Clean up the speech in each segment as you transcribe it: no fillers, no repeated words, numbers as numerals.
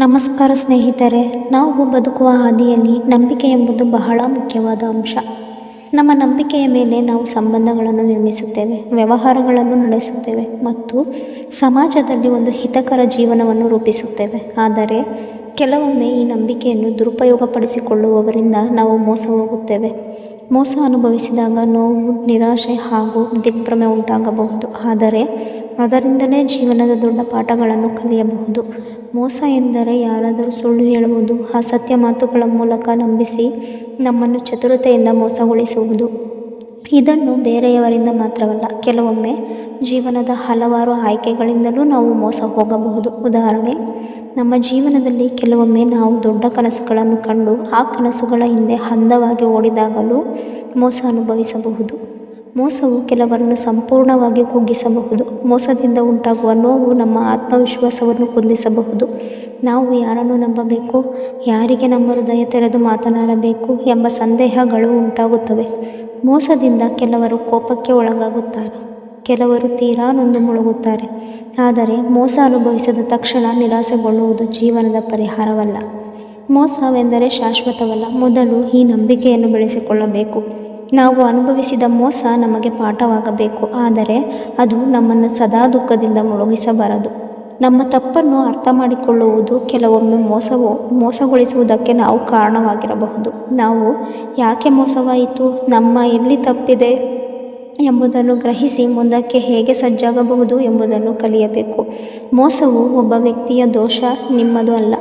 ನಮಸ್ಕಾರ ಸ್ನೇಹಿತರೆ, ನಾವು ಬದುಕುವ ಹಾದಿಯಲ್ಲಿ ನಂಬಿಕೆ ಎಂಬುದು ಬಹಳ ಮುಖ್ಯವಾದ ಅಂಶ. ನಮ್ಮ ನಂಬಿಕೆಯ ಮೇಲೆ ನಾವು ಸಂಬಂಧಗಳನ್ನು ನಿರ್ಮಿಸುತ್ತೇವೆ, ವ್ಯವಹಾರಗಳನ್ನು ನಡೆಸುತ್ತೇವೆ ಮತ್ತು ಸಮಾಜದಲ್ಲಿ ಒಂದು ಹಿತಕರ ಜೀವನವನ್ನು ರೂಪಿಸುತ್ತೇವೆ. ಆದರೆ ಕೆಲವೊಮ್ಮೆ ಈ ನಂಬಿಕೆಯನ್ನು ದುರುಪಯೋಗಪಡಿಸಿಕೊಳ್ಳುವವರಿಂದ ನಾವು ಮೋಸ ಹೋಗುತ್ತೇವೆ. ಮೋಸ ಅನುಭವಿಸಿದಾಗ ನೋವು, ನಿರಾಶೆ ಹಾಗೂ ದಿಗ್ಭ್ರಮೆ ಉಂಟಾಗಬಹುದು. ಆದರೆ ಅದರಿಂದಲೇ ಜೀವನದ ದೊಡ್ಡ ಪಾಠಗಳನ್ನು ಕಲಿಯಬಹುದು. ಮೋಸ ಎಂದರೆ ಯಾರಾದರೂ ಸುಳ್ಳು ಹೇಳುವುದು, ಅಸತ್ಯ ಮಾತುಗಳ ಮೂಲಕ ನಂಬಿಸಿ ನಮ್ಮನ್ನು ಚತುರತೆಯಿಂದ ಮೋಸಗೊಳಿಸುವುದು. ಇದನ್ನು ಬೇರೆಯವರಿಂದ ಮಾತ್ರವಲ್ಲ, ಕೆಲವೊಮ್ಮೆ ಜೀವನದ ಹಲವಾರು ಆಯ್ಕೆಗಳಿಂದಲೂ ನಾವು ಮೋಸ ಹೋಗಬಹುದು. ಉದಾಹರಣೆ, ನಮ್ಮ ಜೀವನದಲ್ಲಿ ಕೆಲವೊಮ್ಮೆ ನಾವು ದೊಡ್ಡ ಕನಸುಗಳನ್ನು ಕಂಡು ಆ ಕನಸುಗಳ ಹಿಂದೆ ಅಂದವಾಗಿ ಓಡಿದಾಗಲೂ ಮೋಸ ಅನುಭವಿಸಬಹುದು. ಮೋಸವು ಕೆಲವರನ್ನು ಸಂಪೂರ್ಣವಾಗಿ ಕುಗ್ಗಿಸಬಹುದು. ಮೋಸದಿಂದ ಉಂಟಾಗುವ ನೋವು ನಮ್ಮ ಆತ್ಮವಿಶ್ವಾಸವನ್ನು ಕುಂದಿಸಬಹುದು. ನಾವು ಯಾರನ್ನು ನಂಬಬೇಕು, ಯಾರಿಗೆ ನಮ್ಮ ಹೃದಯ ತೆರೆದು ಮಾತನಾಡಬೇಕು ಎಂಬ ಸಂದೇಹಗಳು ಉಂಟಾಗುತ್ತವೆ. ಮೋಸದಿಂದ ಕೆಲವರು ಕೋಪಕ್ಕೆ ಒಳಗಾಗುತ್ತಾರೆ, ಕೆಲವರು ತೀರಾ ನೊಂದು ಮುಳುಗುತ್ತಾರೆ. ಆದರೆ ಮೋಸ ಅನುಭವಿಸಿದ ತಕ್ಷಣ ನಿರಾಸೆಗೊಳ್ಳುವುದು ಜೀವನದ ಪರಿಹಾರವಲ್ಲ. ಮೋಸವೆಂದರೆ ಶಾಶ್ವತವಲ್ಲ. ಮೊದಲು ಈ ನಂಬಿಕೆಯನ್ನು ಬೆಳೆಸಿಕೊಳ್ಳಬೇಕು. ನಾವು ಅನುಭವಿಸಿದ ಮೋಸ ನಮಗೆ ಪಾಠವಾಗಬೇಕು, ಆದರೆ ಅದು ನಮ್ಮನ್ನು ಸದಾ ದುಃಖದಿಂದ ಮುಳುಗಿಸಬಾರದು. ನಮ್ಮ ತಪ್ಪನ್ನು ಅರ್ಥ ಮಾಡಿಕೊಳ್ಳುವುದು ಕೆಲವೊಮ್ಮೆ ಮೋಸಗೊಳಿಸುವುದಕ್ಕೆ ನಾವು ಕಾರಣವಾಗಿರಬಹುದು. ನಾವು ಯಾಕೆ ಮೋಸವಾಯಿತು, ನಮ್ಮ ಎಲ್ಲಿ ತಪ್ಪಿದೆ ಎಂಬುದನ್ನು ಗ್ರಹಿಸಿ ಮುಂದಕ್ಕೆ ಹೇಗೆ ಸಜ್ಜಾಗಬಹುದು ಎಂಬುದನ್ನು ಕಲಿಯಬೇಕು. ಮೋಸವು ಒಬ್ಬ ವ್ಯಕ್ತಿಯ ದೋಷ, ನಿಮ್ಮದು ಅಲ್ಲ.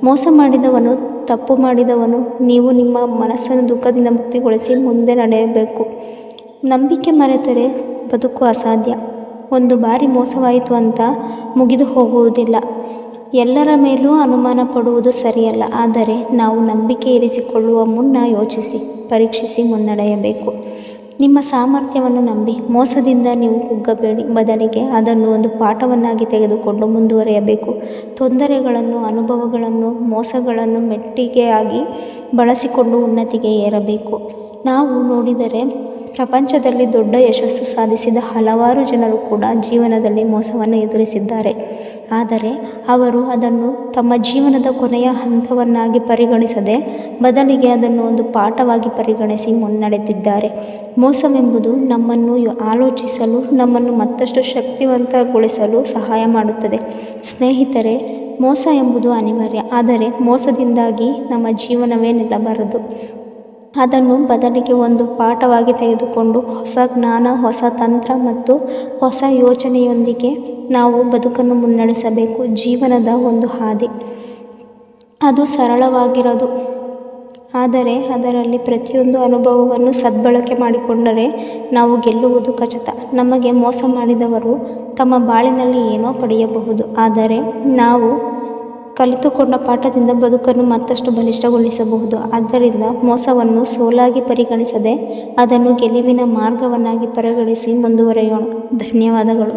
ಮೋಸ ಮಾಡಿದವನು, ತಪ್ಪು ಮಾಡಿದವನು. ನೀವು ನಿಮ್ಮ ಮನಸ್ಸನ್ನು ದುಃಖದಿಂದ ಮುಕ್ತಿಗೊಳಿಸಿ ಮುಂದೆ ನಡೆಯಬೇಕು. ನಂಬಿಕೆ ಮರೆತರೆ ಬದುಕು ಅಸಾಧ್ಯ. ಒಂದು ಬಾರಿ ಮೋಸವಾಯಿತು ಅಂತ ಮುಗಿದು ಹೋಗುವುದಿಲ್ಲ. ಎಲ್ಲರ ಮೇಲೂ ಅನುಮಾನ ಪಡುವುದು ಸರಿಯಲ್ಲ. ಆದರೆ ನಾವು ನಂಬಿಕೆ ಇರಿಸಿಕೊಳ್ಳುವ ಮುನ್ನ ಯೋಚಿಸಿ, ಪರೀಕ್ಷಿಸಿ ಮುನ್ನಡೆಯಬೇಕು. ನಿಮ್ಮ ಸಾಮರ್ಥ್ಯವನ್ನು ನಂಬಿ. ಮೋಸದಿಂದ ನೀವು ಕುಗ್ಗಬೇಡಿ, ಬದಲಿಗೆ ಅದನ್ನು ಒಂದು ಪಾಠವನ್ನಾಗಿ ತೆಗೆದುಕೊಂಡು ಮುಂದುವರಿಯಬೇಕು. ತೊಂದರೆಗಳನ್ನು, ಅನುಭವಗಳನ್ನು, ಮೋಸಗಳನ್ನು ಮೆಟ್ಟಿಗೆಯಾಗಿ ಬಳಸಿಕೊಂಡು ಉನ್ನತಿಗೆ ಏರಬೇಕು. ನಾವು ನೋಡಿದರೆ ಪ್ರಪಂಚದಲ್ಲಿ ದೊಡ್ಡ ಯಶಸ್ಸು ಸಾಧಿಸಿದ ಹಲವಾರು ಜನರು ಕೂಡ ಜೀವನದಲ್ಲಿ ಮೋಸವನ್ನು ಎದುರಿಸಿದ್ದಾರೆ. ಆದರೆ ಅವರು ಅದನ್ನು ತಮ್ಮ ಜೀವನದ ಕೊನೆಯ ಹಂತವನ್ನಾಗಿ ಪರಿಗಣಿಸದೆ ಬದಲಿಗೆ ಅದನ್ನು ಒಂದು ಪಾಠವಾಗಿ ಪರಿಗಣಿಸಿ ಮುನ್ನಡೆದಿದ್ದಾರೆ. ಮೋಸವೆಂಬುದು ನಮ್ಮನ್ನು ಆಲೋಚಿಸಲು, ನಮ್ಮನ್ನು ಮತ್ತಷ್ಟು ಶಕ್ತಿವಂತಗೊಳಿಸಲು ಸಹಾಯ ಮಾಡುತ್ತದೆ. ಸ್ನೇಹಿತರೆ, ಮೋಸ ಎಂಬುದು ಅನಿವಾರ್ಯ, ಆದರೆ ಮೋಸದಿಂದಾಗಿ ನಮ್ಮ ಜೀವನವೇ ನಿಲ್ಲಬಾರದು. ಅದನ್ನು ಬದಲಿಗೆ ಒಂದು ಪಾಠವಾಗಿ ತೆಗೆದುಕೊಂಡು ಹೊಸ ಜ್ಞಾನ, ಹೊಸ ತಂತ್ರ ಮತ್ತು ಹೊಸ ಯೋಚನೆಯೊಂದಿಗೆ ನಾವು ಬದುಕನ್ನು ಮುನ್ನಡೆಸಬೇಕು. ಜೀವನದ ಒಂದು ಹಾದಿ, ಅದು ಸರಳವಾಗಿರದು, ಆದರೆ ಅದರಲ್ಲಿ ಪ್ರತಿಯೊಂದು ಅನುಭವವನ್ನು ಸದ್ಬಳಕೆ ಮಾಡಿಕೊಂಡರೆ ನಾವು ಗೆಲ್ಲುವುದು ಖಚಿತ. ನಮಗೆ ಮೋಸ ಮಾಡಿದವರು ತಮ್ಮ ಬಾಳಿನಲ್ಲಿ ಏನೋ ಪಡೆಯಬಹುದು, ಆದರೆ ನಾವು ಕಲಿತುಕೊಂಡ ಪಾಠದಿಂದ ಬದುಕನ್ನು ಮತ್ತಷ್ಟು ಬಲಿಷ್ಠಗೊಳಿಸಬಹುದು. ಆದ್ದರಿಂದ ಮೋಸವನ್ನು ಸೋಲಾಗಿ ಪರಿಗಣಿಸದೆ ಅದನ್ನು ಗೆಲುವಿನ ಮಾರ್ಗವನ್ನಾಗಿ ಪರಿಗಣಿಸಿ ಮುಂದುವರಿಯೋಣ. ಧನ್ಯವಾದಗಳು.